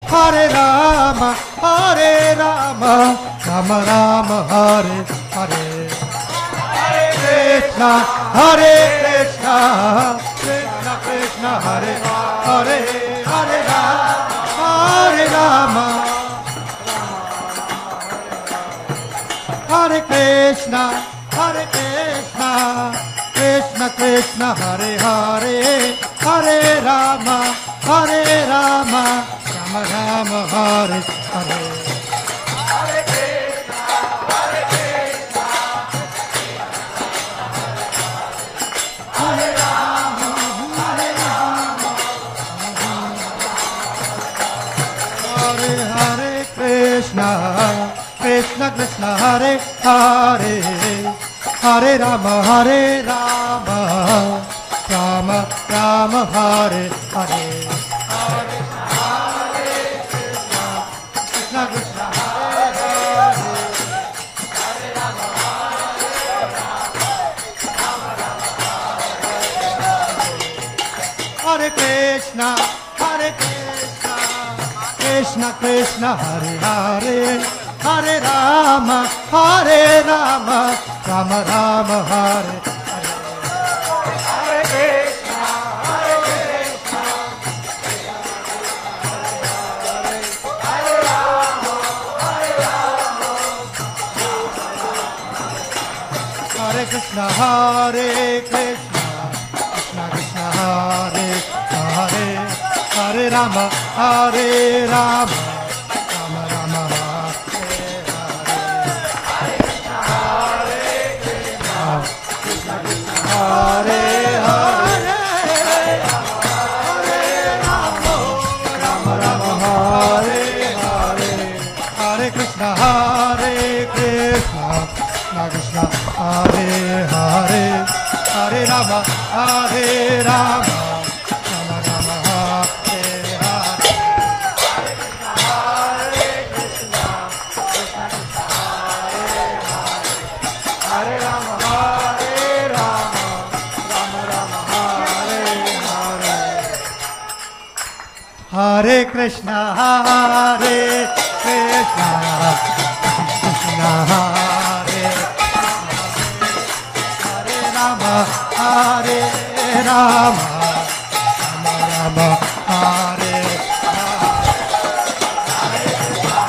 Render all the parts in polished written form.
Hare Rama, Hare Rama, Rama Rama, Hare Hare. Hare Krishna, Hare Krishna, Krishna Krishna, Hare Hare, Hare Rama, Hare Rama, Hare Krishna, Hare Krishna, Krishna Krishna, Hare Hare, Hare Rama, Hare Rama, Rama Rama, Hare Hare. Hare Krishna, Hare Krishna, Hare Rama, Hare Rama, Hare Hare Krishna, Krishna Krishna, Hare Hare, Hare Rama, Hare Rama, Rama Rama, Hare Hare. Krishna Krishna, Hare Hare, Hare Rama, Hare Rama, Rama Rama, Hare Krishna, Hare Krishna, Krishna Krishna, Hare Hare, Hare Rama, Hare Rama, Rama Rama, Hare Hare. Hare Krishna, Hare Krishna, Hare Rama, Hare Rama, Hare Krishna, Hare Krishna, Krishna Krishna, Hare Hare, Hare Rama, Hare Rama, Rama Rama, Hare Hare. Hare Krishna, Krishna Krishna, Hare Hare, Hare Rama, Rama Rama, Hare Hare. Hare Krishna, Hare Krishna, Krishna Krishna, Hare Hare, Hare Rama, Hare Rama, Rama Rama, Hare Hare. Hare Krishna, Hare Krishna, Krishna Krishna, Hare Hare, Hare Rama, Hare Rama, Rama Rama, Hare Hare. Hare Krishna,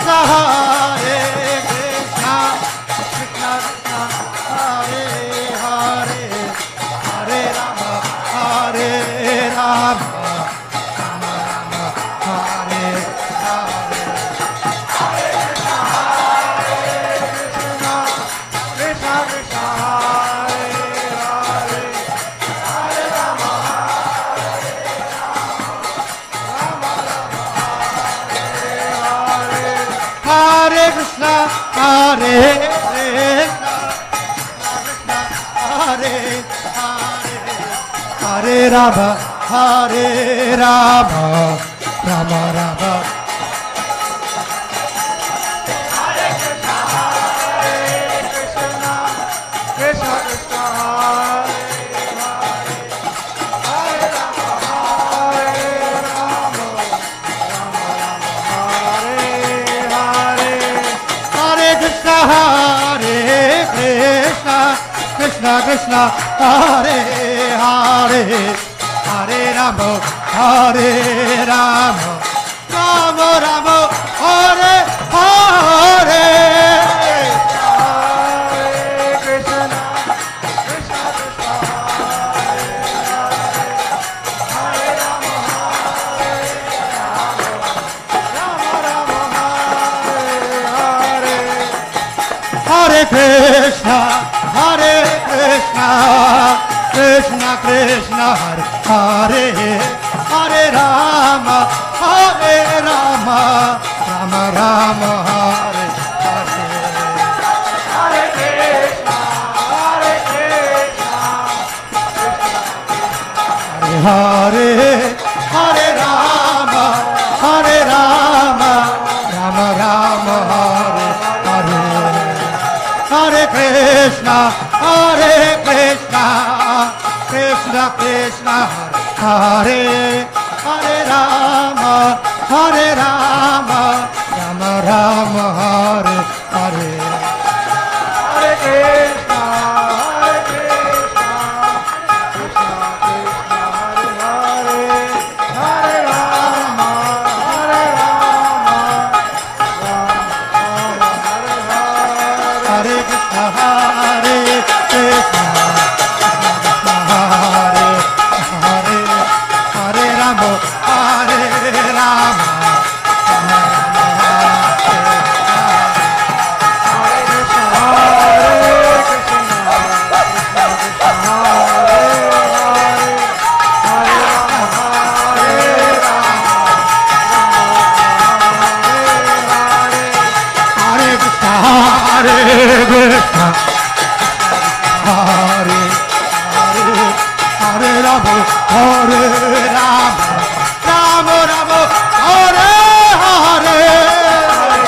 Hare Krishna, Krishna Hare Hare Rama, Hare Rama, Rama Rama, Hare Hare Rama. Hare Krishna, Hare Krishna, Krishna Hare Hare, Hare Rama, Hare Rama, Rama Rama. Hare Krishna, Hare Krishna, Krishna Krishna, Hare Hare, Hare Rama, Hare Rama, Rama Rama, Hare Hare. Hare Krishna, Hare Krishna, Krishna Krishna, Hare Hare, Hare Rama, Hare Rama, Rama Rama, Hare Hare. Hare Krishna, Krishna Krishna, Hare Hare, Hare Rama, Hare Hare Krishna, Krishna Krishna, Hare Hare Rama, Hare Rama, Rama Rama, Hare Hare. Hare Krishna, Hare Krishna, Hare Hare Rama, Hare Rama, Rama Rama, Hare Hare. Hare Krishna, Krishna Krishna, Hare Hare Rama, Hare Rama, Rama Rama, Hare Hare. Hare Krishna, Hare Krishna, Krishna Krishna, Hare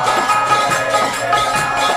Hare,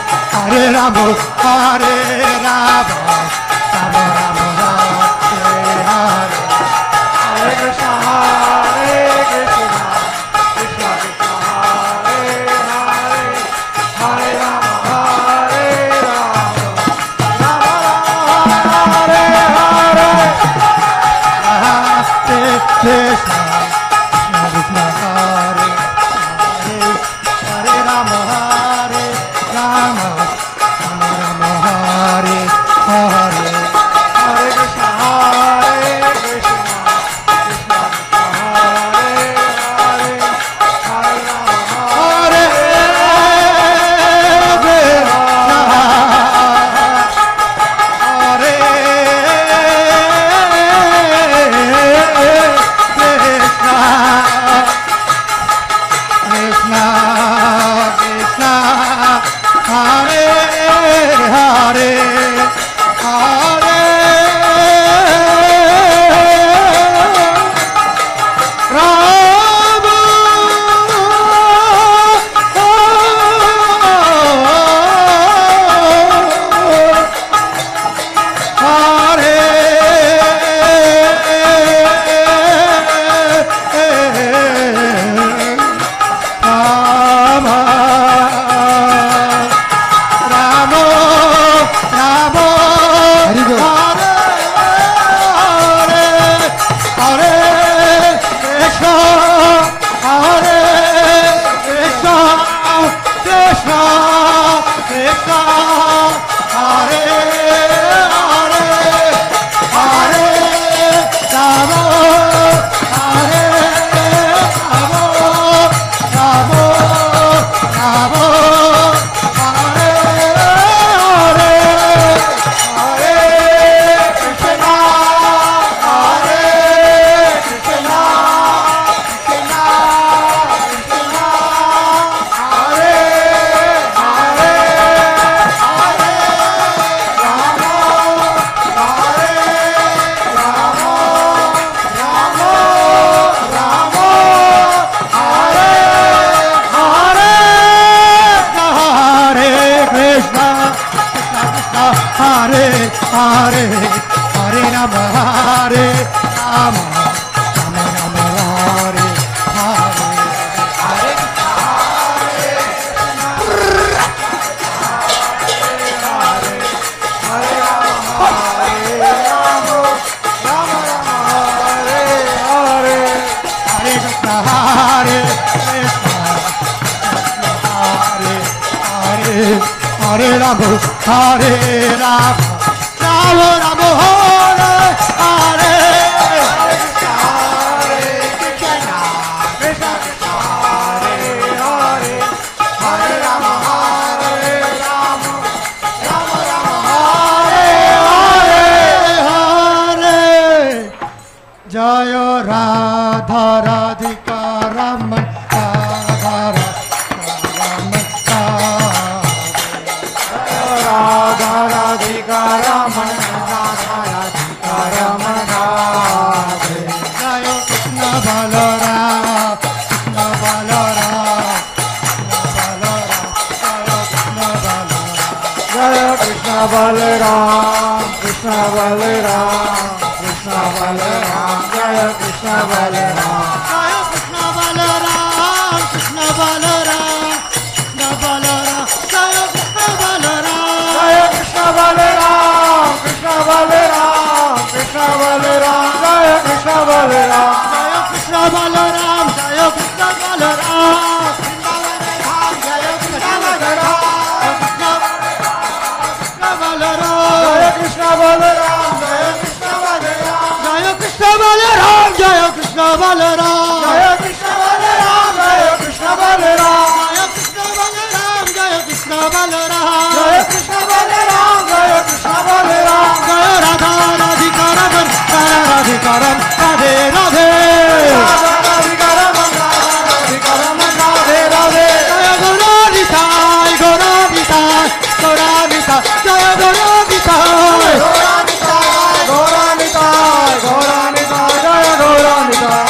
Hare Rama, Hare Rama, Rama Rama, Hare Hare. Hare Krishna, Hare Krishna, Hare Hare, Hare Rama, Hare Rama, Rama Rama, Hare Krishna, Hare Krishna, Hare Hare, Hare Rama, Hare Rama, Rama Rama, Hare Hare. Jaya Radha Radhika Raman Radha Radha Radhika Raman Radha Raman Jaya Krishna Balaram Krishna Balaram Jaya Krishna Balaram Krishna Balaram Krishna Balaram Jaya Krishna Balaram Jaya Krishna Balaram Krishna Balaram Krishna Balaram Jaya Krishna Balaram Jaya Krishna Balaram Krishna Balaram Krishna Balaram Jaya Krishna Balaram Jaya Krishna Balaram Jaya Krishna Balaram Jaya Krishna Balaram Jaya Krishna Balaram Jaya Krishna Balaram Jaya Krishna Balaram Jaya Krishna Balaram Jaya Krishna Balaram Jaya Krishna Balaram Jaya Krishna Balaram Jaya Krishna Balaram Jaya Krishna Balaram Jaya Radha Radhika Raman Jaya Radhika Ram Radhe Radhe Radha Radhika Raman Radhika Raman Radhe Radhe Jaya Gaura Nitai Gaura Nitai Gaura Nitai Jaya Gaura Nitai Gauranitai Gauranitai Jaya Gauranitai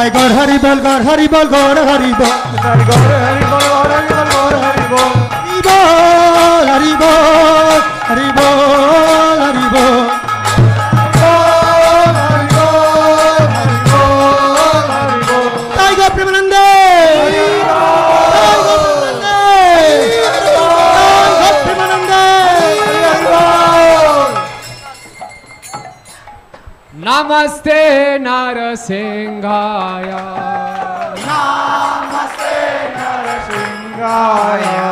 Gaur Hari Bol Gaur Hari Bol Gaur Hari Bol Hari Bol Hari Bol Hari Bol Hari Bol Hari Bol Hari Bol Hari Bol Tiger Premanande Namaste Narasimhaya. Namaste Narasimhaya.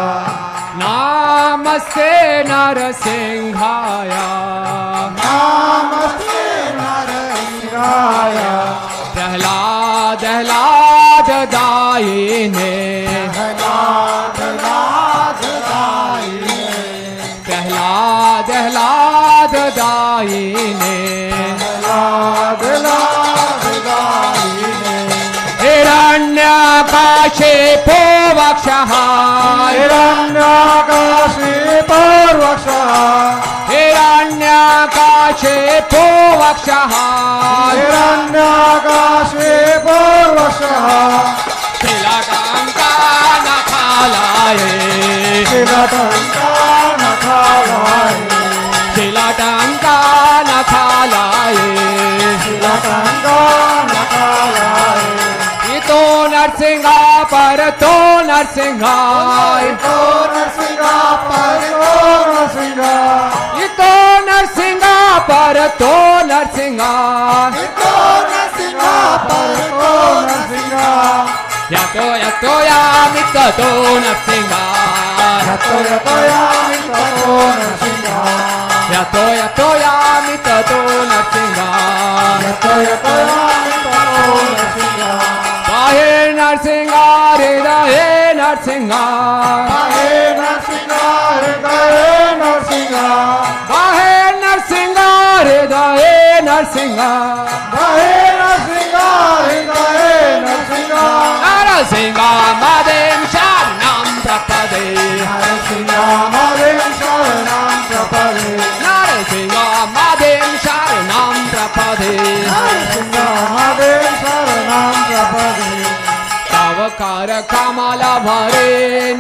Namaste Narasimhaya. Namaste Narasimhaya. Prahlad Prahlad Dayine. Prahlad Prahlad Dayine. Prahlad Prahlad Dayine. Hiranyakashipo Vakshaha. Hiranyakashipo Vakshaha. Hiranyakashipo Vakshaha. Hiranyakashipo Vakshaha. Tilakanka Nakhalaye. Tilakanka Nakhalaye. Tilakanka Nakhalaye. Tilakanka Nakhalaye. Ito Narsinga Parato Narsinga. Ito Narsinga Parato Narsinga. Ito Narsinga Parato Narsinga. Ito Narsinga Parato Narsinga. Yato Yato Yamitato Narsinga. Yato Yato Yamitato Narsinga. Yato Yato Yamitato Narsinga. Yato Yato Yamitato Narsinga. Bahe Narsinga Hridaye Narsinga. Bahe Narsinga Hridaye Narsinga. Bahe Narsinga Hridaye Narsinga. Bahe Narsinga Hridaye Narsinga. Narasimha Madem Sharanam Prapade. Narsinga Madem Sharanam Prapade. Narasimha कर कमल भरे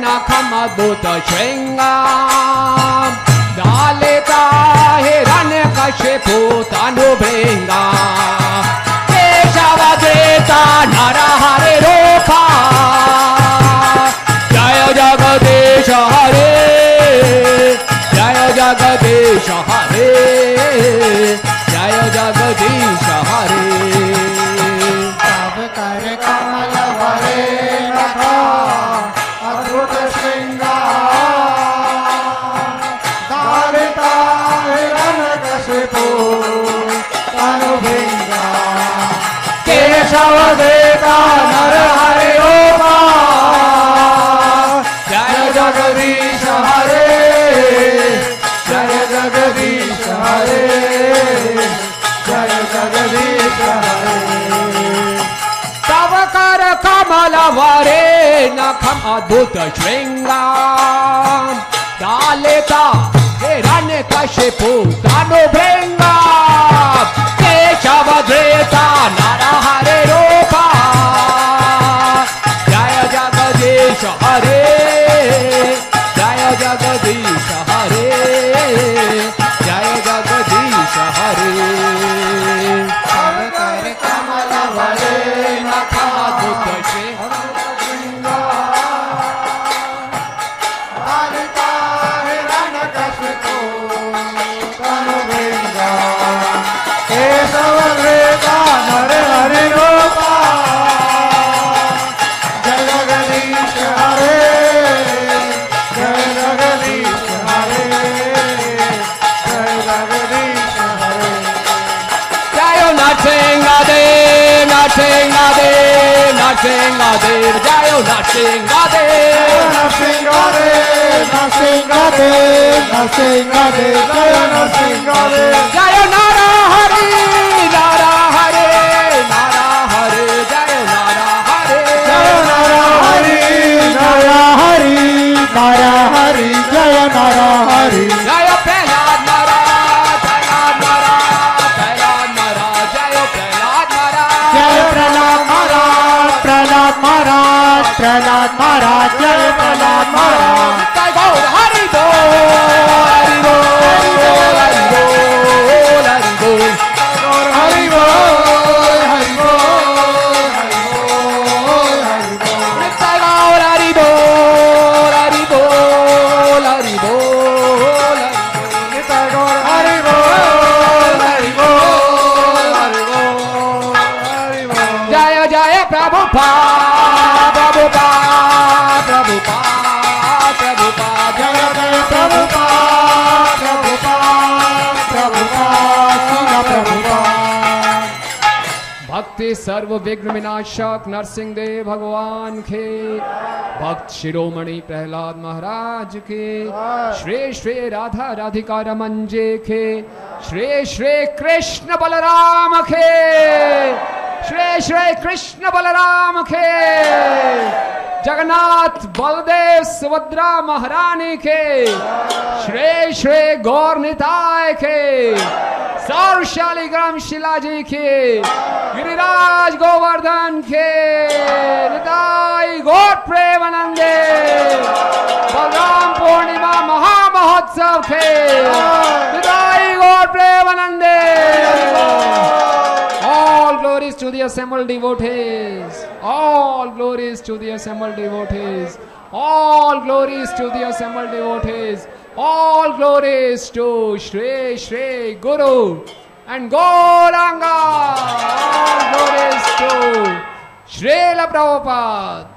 नखम अद्भुत श्रृंगार दालिता हिरण्य कशिपु तनुभृंगा केशव देता नर हरे रूपा जय जगदीश हरे जय जगदीश हरे जय जगदीश हरे तब कर कमल भरे नखा अद्भुत श्रृंगार दारिता हिरण्यकशिपु तनुभृंगा केशव देता नर हरे रूपा जय जगदीश हरे जय जगदीश हरे जय जगदीश हरे तब कर कमल भरे नखम अद्भुत श्रृंगार दालिता हिरण्य कशिपु तनुभृंगा केशव धृता नर हरे रूपा जय जगदीश हरे जय जगदीश हरे जय जगदीश हरे तब कर कमल भरे नखा अद्भुत दारिता हिरण्यकशिपु तनुभृंगा केशव धृता नर हरे रूपा जय जगदीश हरे जय जगदीश हरे जय जगदीश हरे जय नरसिंहदेव नरसिंहदेव नरसिंहदेव जय नरसिंहदेव नरसिंहदेव नरसिंहदेव नरसिंहदेव जय नरसिंहदेव जय नर हरि नर हरे नर हरे जय नर हरे जय नर हरि नर हरि नर हरि जय नर हरि जय प्रहलाद नरा प्रहलाद नरा प्रहलाद नरा जय प्रहलाद नरा जय प्रहलाद महाराज प्रहलाद महाराज प्रहलाद महाराज जय प्रहलाद महाराज जय गौर हरि बोल हरि बोल हरि बोल हरि बोल हरि बोल हरि बोल हरि बोल हरि बोल जय गौर हरि बोल हरि बोल हरि बोल निताय गौर हरि बोल हरि बोल हरि बोल हरि बोल जय जय प्रभुपा प्रभुपा प्रभुपा प्रभुपा जय जय प्रभुपा प्रभुपा प्रभुपा श्रील प्रभुपा भक्ति सर्व विघ्न विनाशक नरसिंह देव भगवान के भक्त शिरोमणि प्रहलाद महाराज के श्री श्री राधा राधिका रमन जी के श्री श्री कृष्ण बलराम के श्री श्री कृष्ण बलराम के जगन्नाथ बलदेव सुभद्रा महारानी के श्री श्री गौर निताय के शालिग्राम शिला जी के गिरिराज गोवर्धन के निताई गौर प्रेमानंदे बलराम पूर्णिमा महामहोत्सव के निताई गौर प्रेमानंदे All glories to the assembled devotees. All glories to the assembled devotees. All glories to the assembled devotees. All glories to Shri Shri Guru and Gauranga. All glories to Srila Prabhupada.